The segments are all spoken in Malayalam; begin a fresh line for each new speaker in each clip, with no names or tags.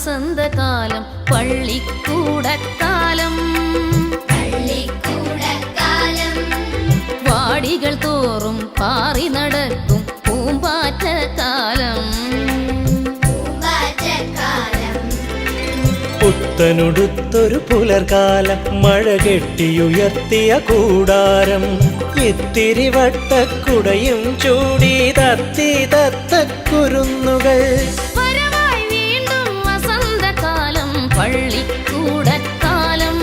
വസന്തകാലം പള്ളിക്കൂടക്കാലം വാടികൾ തോറും പാറി നടക്കും പൂമ്പാറ്റക്കാലം
പുത്തനുടുത്തൊരു പുലർകാലം മഴ കെട്ടിയുയർത്തിയ കൂടാരം ഇത്തിരി വട്ടക്കുടയും ചൂടി തത്തി തത്തക്കുരുന്നുകൾ
വരവായി വീണ്ടും വസന്തകാലം പള്ളിക്കൂടക്കാലം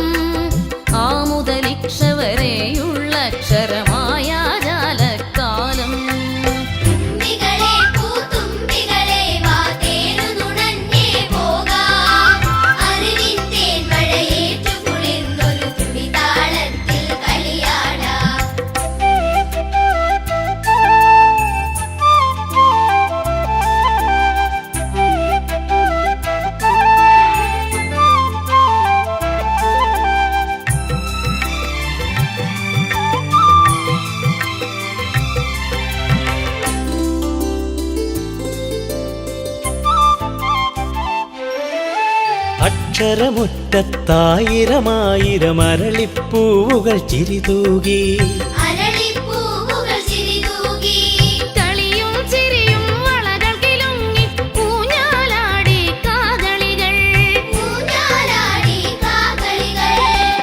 ആ മുതലിക്ഷ വരെയുള്ള അക്ഷരമായ ജാലക്കാലം
അക്ഷരമുറ്റത്തായിരമായിരം അരളിപ്പൂവുകൾ ചിരിതൂകി
കളിയും ചിരിയും വളകൾ കിലുങ്ങി ഊഞ്ഞാലാടി കാകളികൾ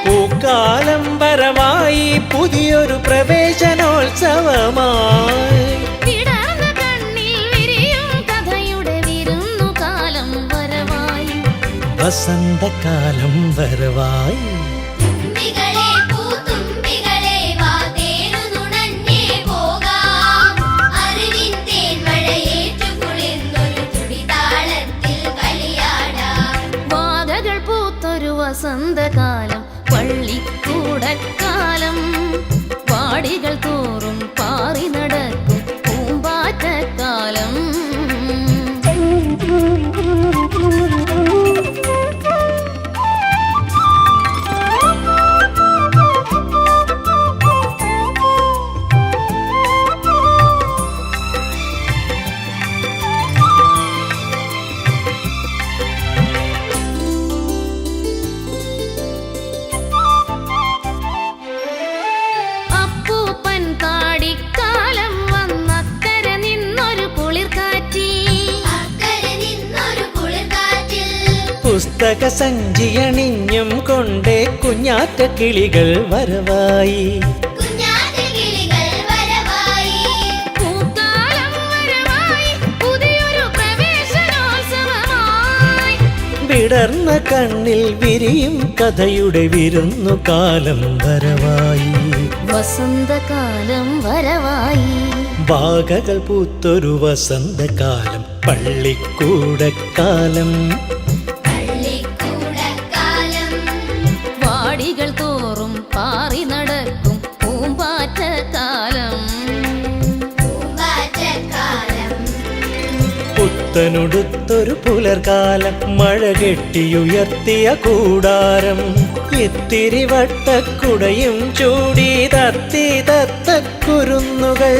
പൂക്കാലം വരവായി പുതിയൊരു പ്രവേശനോത്സവമായി
വിടർന്ന കണ്ണിൽ വിരിയും കഥയുടെ വിരുന്നുകാലം വരവായി
വസന്തകാലം വരവായി
വാതകൾ പൂത്തൊരു വസന്തകാലം പള്ളിക്കൂടക്കാലം വാടികൾ തോറും പാറി നടക്കും പൂമ്പാറ്റക്കാലം അപ്പൂപ്പൻ താടിക്കാലം വന്നക്കര നിന്നൊരു കുളിർക്കാറ്റി
പുസ്തക സഞ്ചിയണിഞ്ഞും കൊണ്ടേ കുഞ്ഞാറ്റ കിളികൾ വരവായി
പൂക്കാലം വരവായി പുതിയൊരു പ്രവേശനോത്സവമായി
വിടർന്ന കണ്ണിൽ വിരിയും കഥയുടെ വിരുന്നുകാലം വരവായി
വസന്തകാലം വരവായി
വാകകൾ പൂത്തൊരു വസന്തകാലം പള്ളിക്കൂടക്കാലം
വാടികൾ തോറും പാറി നടക്കും പൂമ്പാറ്റക്കാലം
പുത്തനുടുത്തൊരു പുലർകാലം മഴ കെട്ടിയുയർത്തിയ കൂടാരം ഇത്തിരി വട്ടക്കുടയും ചൂടി തത്തി തത്തക്കുരുന്നുകൾ